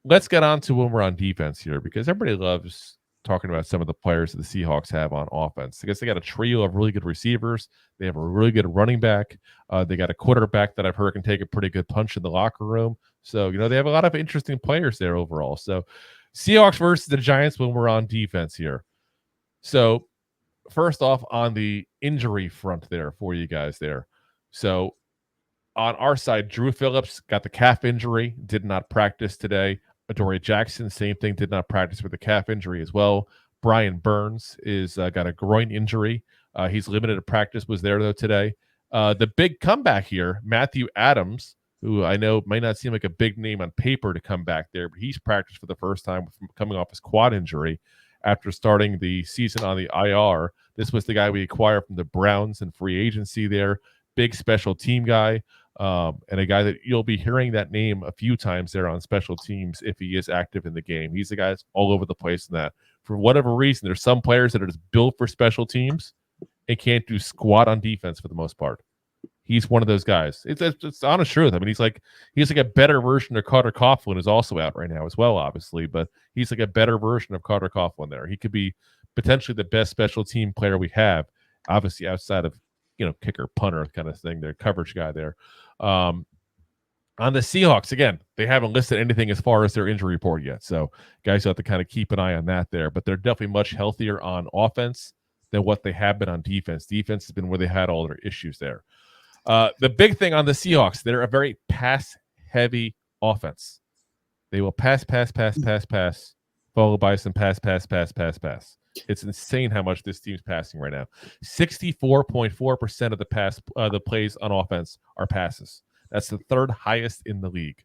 let's get on to when we're on defense here, because everybody loves talking about some of the players that the Seahawks have on offense. I guess they got a trio of really good receivers. They have a really good running back. They got a quarterback that I've heard can take a pretty good punch in the locker room. So, they have a lot of interesting players there overall. So, Seahawks versus the Giants when we're on defense here. So, first off, on the injury front there for you guys there. So, on our side, Drew Phillips got the calf injury, did not practice today. Adoree Jackson, same thing, did not practice with a calf injury as well. Brian Burns is got a groin injury. He's limited to practice, was there, though, today. The big comeback here, Matthew Adams, who I know might not seem like a big name on paper to come back there, but he's practiced for the first time coming off his quad injury after starting the season on the IR. This was the guy we acquired from the Browns in free agency there. Big special team guy. And a guy that you'll be hearing that name a few times there on special teams if he is active in the game. He's a guy that's all over the place in that. For whatever reason, there's some players that are just built for special teams and can't do squat on defense for the most part. He's one of those guys. It's honest truth. I mean, he's like a better version of Carter Coughlin, who's also out right now as well, obviously, but he's like a better version of Carter Coughlin there. He could be potentially the best special team player we have, obviously outside of kicker, punter kind of thing, their coverage guy there. On the Seahawks, again, they haven't listed anything as far as their injury report yet. So guys have to kind of keep an eye on that there. But they're definitely much healthier on offense than what they have been on defense. Defense has been where they had all their issues there. The big thing on the Seahawks, they're a very pass-heavy offense. They will pass, followed by some pass. It's insane how much this team's passing right now. 64.4% of the plays on offense are passes. That's the third highest in the league.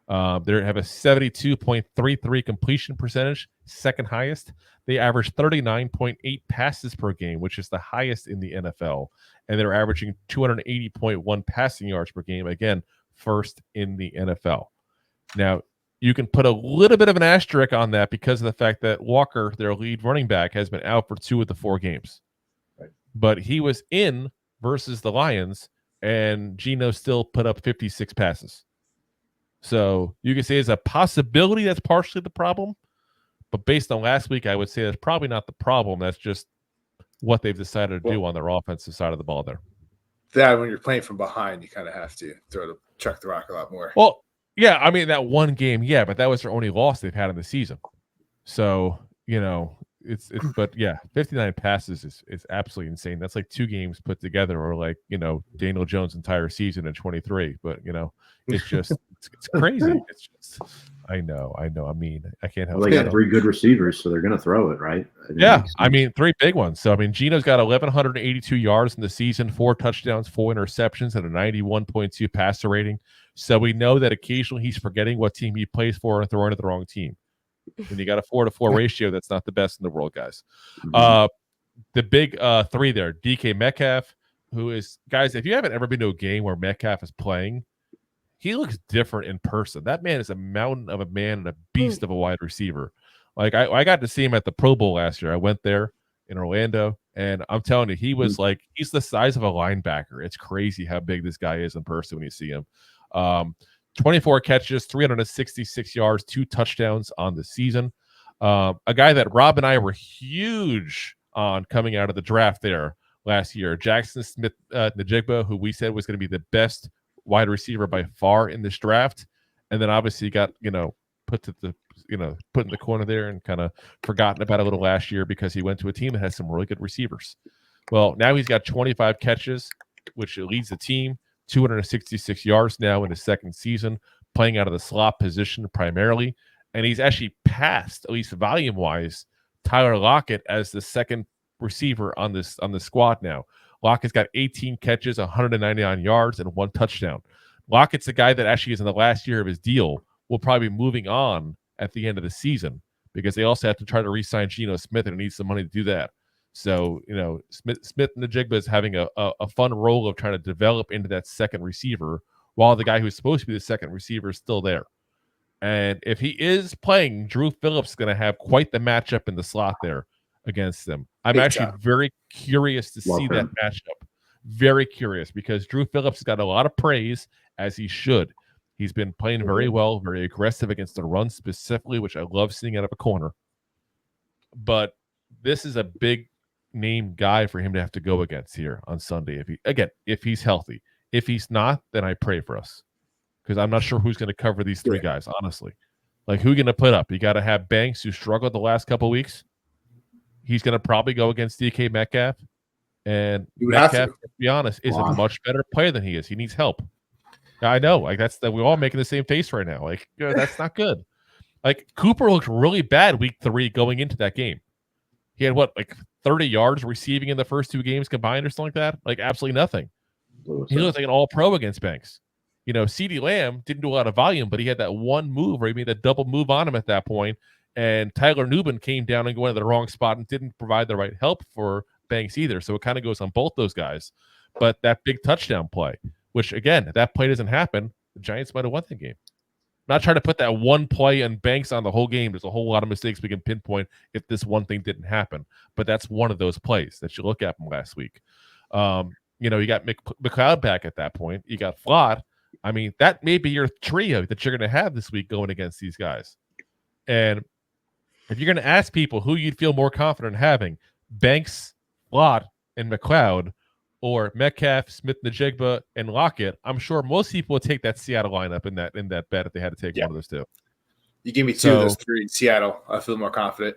They have a 72.33 completion percentage, second highest. They average 39.8 passes per game, which is the highest in the NFL. And they're averaging 280.1 passing yards per game, again, first in the NFL. Now, you can put a little bit of an asterisk on that because of the fact that Walker, their lead running back, has been out for 2 of the 4 games. Right. But he was in versus the Lions, and Geno still put up 56 passes. So you can say it's a possibility that's partially the problem. But based on last week, I would say that's probably not the problem. That's just what they've decided to do on their offensive side of the ball there. That when you're playing from behind, you kind of have to chuck the rock a lot more. Well, yeah, I mean, that one game, yeah, but that was their only loss they've had in the season. So, but yeah, 59 passes is absolutely insane. That's like 2 games put together, or like, Daniel Jones' entire season in 23. But, it's just, it's crazy. It's just, I know. I mean, I can't help it. Well, they got 3 good receivers, so they're going to throw it, right? I mean, 3 big ones. So, I mean, Geno's got 1,182 yards in the season, 4 touchdowns, 4 interceptions, and a 91.2 passer rating. So we know that occasionally he's forgetting what team he plays for and throwing to the wrong team. When you got a 4-to-4 ratio, that's not the best in the world, guys. The big 3 there, DK Metcalf, who is, guys, if you haven't ever been to a game where Metcalf is playing, he looks different in person. That man is a mountain of a man and a beast of a wide receiver. Like, I got to see him at the Pro Bowl last year. I went there in Orlando, and I'm telling you, he was like, he's the size of a linebacker. It's crazy how big this guy is in person when you see him. 24 catches, 366 yards, 2 touchdowns on the season. A guy that Rob and I were huge on coming out of the draft there last year, Jaxon Smith-Njigba, who we said was going to be the best wide receiver by far in this draft, and then obviously got put in the corner there and kind of forgotten about a little last year because he went to a team that has some really good receivers. Well, now he's got 25 catches, which leads the team. 266 yards now in his second season, playing out of the slot position primarily. And he's actually passed, at least volume-wise, Tyler Lockett as the second receiver on the squad now. Lockett's got 18 catches, 199 yards, and 1 touchdown. Lockett's the guy that actually is in the last year of his deal, will probably be moving on at the end of the season because they also have to try to re-sign Geno Smith and needs some money to do that. So, Smith-Njigba is having a fun role of trying to develop into that second receiver while the guy who's supposed to be the second receiver is still there. And if he is playing, Drew Phillips is going to have quite the matchup in the slot there against them. I'm actually very curious to see that matchup. Very curious because Drew Phillips got a lot of praise, as he should. He's been playing very well, very aggressive against the run specifically, which I love seeing out of a corner. But this is a big name guy for him to have to go against here on Sunday. If he's healthy. If he's not, then I pray for us, because I'm not sure who's going to cover these three guys, honestly. Like, who are you going to put up? You got to have Banks, who struggled the last couple of weeks. He's going to probably go against DK Metcalf. And Metcalf, to be honest, is a much better player than he is. He needs help. I know. Like, we're all making the same face right now. Like, that's not good. Like, Cooper looked really bad week 3 going into that game. He had 30 yards receiving in the first 2 games combined or something like that? Like, absolutely nothing. He looked like an all-pro against Banks. CeeDee Lamb didn't do a lot of volume, but he had that one move where he made that double move on him at that point, and Tyler Nubin came down and went to the wrong spot and didn't provide the right help for Banks either. So it kind of goes on both those guys. But that big touchdown play, which, again, if that play doesn't happen, the Giants might have won the game. I'm not trying to put that one play and Banks on the whole game. There's a whole lot of mistakes we can pinpoint if this one thing didn't happen. But that's one of those plays that you look at from last week. You got McLeod back at that point. You got Flott. I mean, that may be your trio that you're going to have this week going against these guys. And if you're going to ask people who you'd feel more confident having, Banks, Flott, and McLeod, or Metcalf, Smith-Njigba, and Lockett, I'm sure most people would take that Seattle lineup in that bet if they had to take one of those two. You give me two of those three in Seattle, I feel more confident.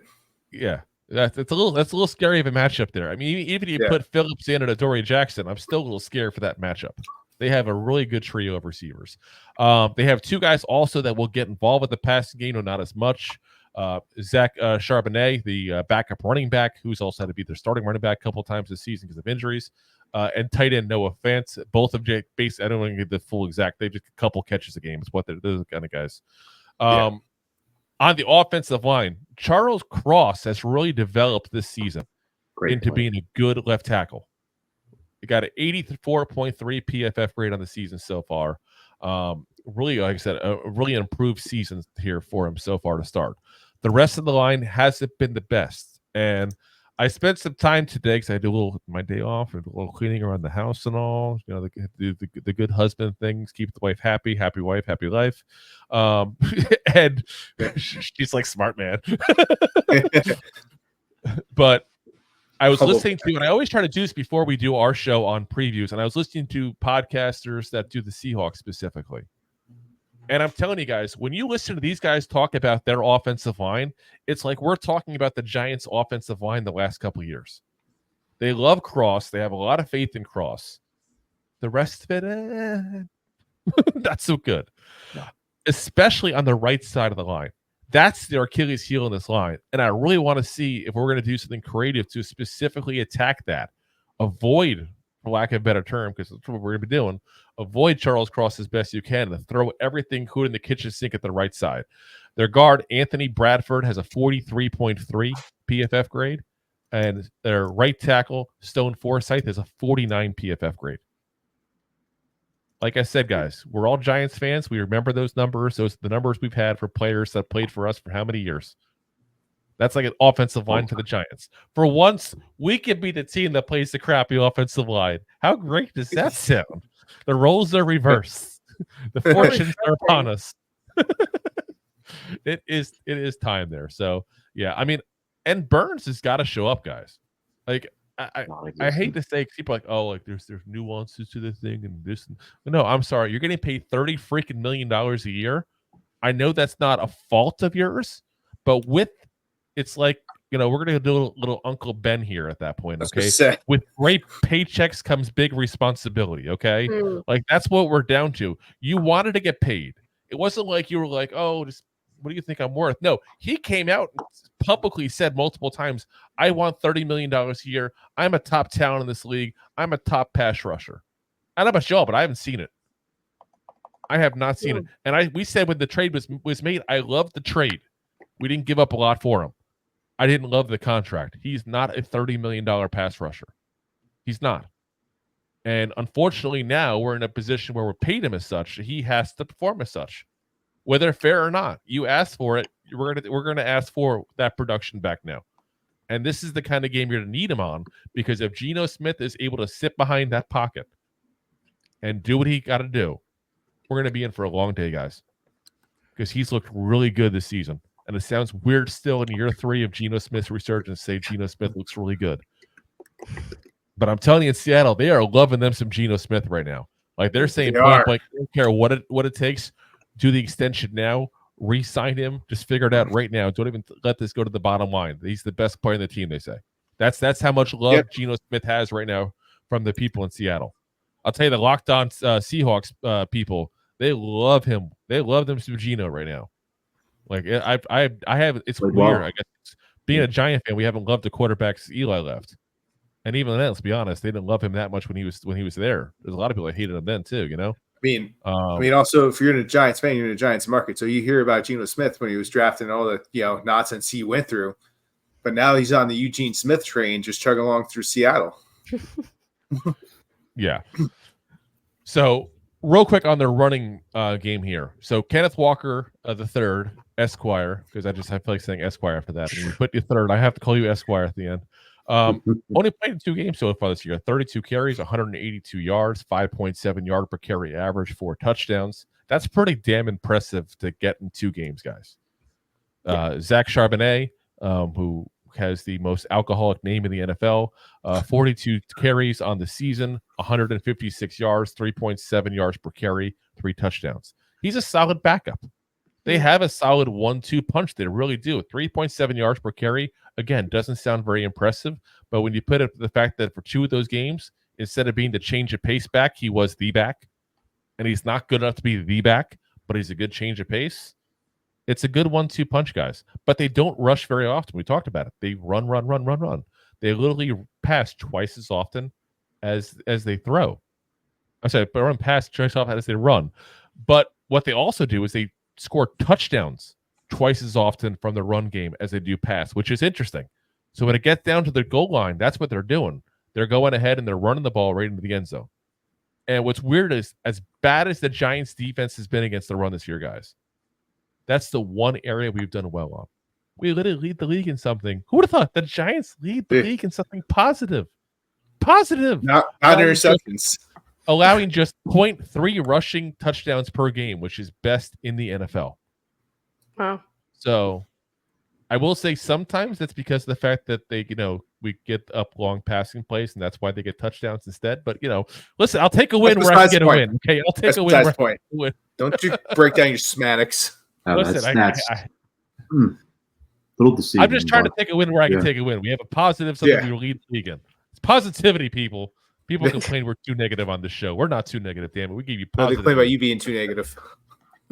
Yeah. That's a little scary of a matchup there. I mean, even if you put Phillips in and Adoree Jackson, I'm still a little scared for that matchup. They have a really good trio of receivers. They have 2 guys also that will get involved with the passing game, or not as much. Zach Charbonnet, the backup running back, who's also had to be their starting running back a couple times this season because of injuries, and tight end Noah Fant. Both of I don't want to get the full exact. They just a couple catches a game. It's what they're the kind of guys. On the offensive line, Charles Cross has really developed this season into being a good left tackle. He got an 84.3 PFF grade on the season so far. Really, like I said, a really improved season here for him so far to start. The rest of the line hasn't been the best. And I spent some time today because I do my day off and a little cleaning around the house and all. The good husband things, keep the wife, happy wife, happy life. And she's like, smart man. But I was listening to, and I always try to do this before we do our show on previews, and I was listening to podcasters that do the Seahawks specifically. And I'm telling you guys, when you listen to these guys talk about their offensive line, it's like we're talking about the Giants' offensive line the last couple of years. They love Cross. They have a lot of faith in Cross. The rest of it, not so good. No. Especially on the right side of the line. That's the Achilles heel in this line. And I really want to see if we're going to do something creative to specifically attack that. Avoid, for lack of a better term, because that's what we're going to be doing, avoid Charles Cross as best you can and throw everything good in the kitchen sink at the right side. Their guard, Anthony Bradford, has a 43.3 PFF grade. And their right tackle, Stone Forsythe, has a 49 PFF grade. Like I said, guys, we're all Giants fans. We remember those numbers. Those are the numbers we've had for players that played for us for how many years? That's like an offensive line for the Giants. For once, we can be the team that plays the crappy offensive line. How great does that sound? The roles are reversed. The fortunes are upon us. It is time there. So, yeah, I mean, and Burns has got to show up, guys. Like, I hate to say, people are like, oh, like there's nuances to this thing and this. No, I'm sorry. You're getting paid $30 million a year. I know that's not a fault of yours, but it's like, we're going to do a little Uncle Ben here at that point. Okay. With great paychecks comes big responsibility. Okay. Like that's what we're down to. You wanted to get paid. It wasn't like you were like, oh, just what do you think I'm worth? No, he came out and publicly said multiple times, I want $30 million a year. I'm a top talent in this league. I'm a top pass rusher. I don't know about y'all, but I haven't seen it. I have not seen it. And we said when the trade was made, I loved the trade. We didn't give up a lot for him. I didn't love the contract. He's not a $30 million pass rusher. He's not. And unfortunately now we're in a position where we're paid him as such. He has to perform as such. Whether fair or not, you asked for it. We're gonna ask for that production back now, and this is the kind of game you're gonna need him on, because if Geno Smith is able to sit behind that pocket and do what he got to do, we're going to be in for a long day, guys, because he's looked really good this season. And it sounds weird still in year 3 of Geno Smith's resurgence to say Geno Smith looks really good. But I'm telling you, in Seattle, they are loving them some Geno Smith right now. Like they're saying, point blank, I don't care what it takes. Do the extension now. Re-sign him. Just figure it out right now. Don't even let this go to the bottom line. He's the best player in the team, they say. That's how much love Geno Smith has right now from the people in Seattle. I'll tell you, the Locked On Seahawks people, they love him. They love them some Geno right now. Like I have. It's like, weird. wow. I guess being a Giant fan, we haven't loved the quarterback since Eli left. And even then, let's be honest, they didn't love him that much when he was there. There's a lot of people that hated him then too. I mean, also if you're in a Giants fan, you're in a Giants market, so you hear about Geno Smith when he was drafted and all the nonsense he went through, but now he's on the Eugene Smith train, just chugging along through Seattle. Yeah. So real quick on their running game here. So Kenneth Walker the third, Esquire, because I feel like saying Esquire after that. And you put your third, I have to call you Esquire at the end. Only played in 2 games so far this year. 32 carries, 182 yards, 5.7 yard per carry average, 4 touchdowns. That's pretty damn impressive to get in 2 games, guys. Zach Charbonnet, who has the most alcoholic name in the NFL, 42 carries on the season, 156 yards, 3.7 yards per carry, 3 touchdowns. He's a solid backup. They have a solid 1-2 punch. They really do. 3.7 yards per carry, again, doesn't sound very impressive. But when you put it the fact that for 2 of those games, instead of being the change of pace back, he was the back. And he's not good enough to be the back, but he's a good change of pace. It's a good 1-2 punch, guys. But they don't rush very often. We talked about it. They run. They literally pass twice as often as they throw. I'm sorry, but run pass twice as often as they run. But what they also do is they score touchdowns twice as often from the run game as they do pass, which is interesting. So when it gets down to the goal line, that's what they're doing. They're going ahead and they're running the ball right into the end zone. And what's weird is, as bad as the Giants defense has been against the run this year, guys, that's the one area we've done well on. We literally lead the league in something. Who would have thought the Giants lead the league in something positive? Positive. Not interceptions. Allowing just 0.3 rushing touchdowns per game, which is best in the NFL. Wow. So I will say sometimes that's because of the fact that they, we get up long passing plays, and that's why they get touchdowns instead. But, listen, I'll take a win where I can get a win. Okay, I'll take a win where I can win. Don't you break down your schematics. Listen, little deceiving. I'm just trying to take a win where I can take a win. We have a positive, something we lead the league in. It's positivity, people. People complain we're too negative on this show. We're not too negative, damn it. We gave you positive. They complain about you being too negative.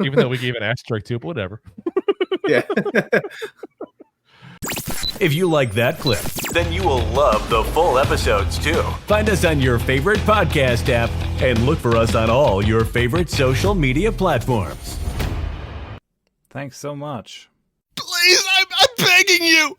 Even though we gave an asterisk to it, but whatever. Yeah. If you like that clip, then you will love the full episodes too. Find us on your favorite podcast app and look for us on all your favorite social media platforms. Thanks so much. Please, I'm begging you.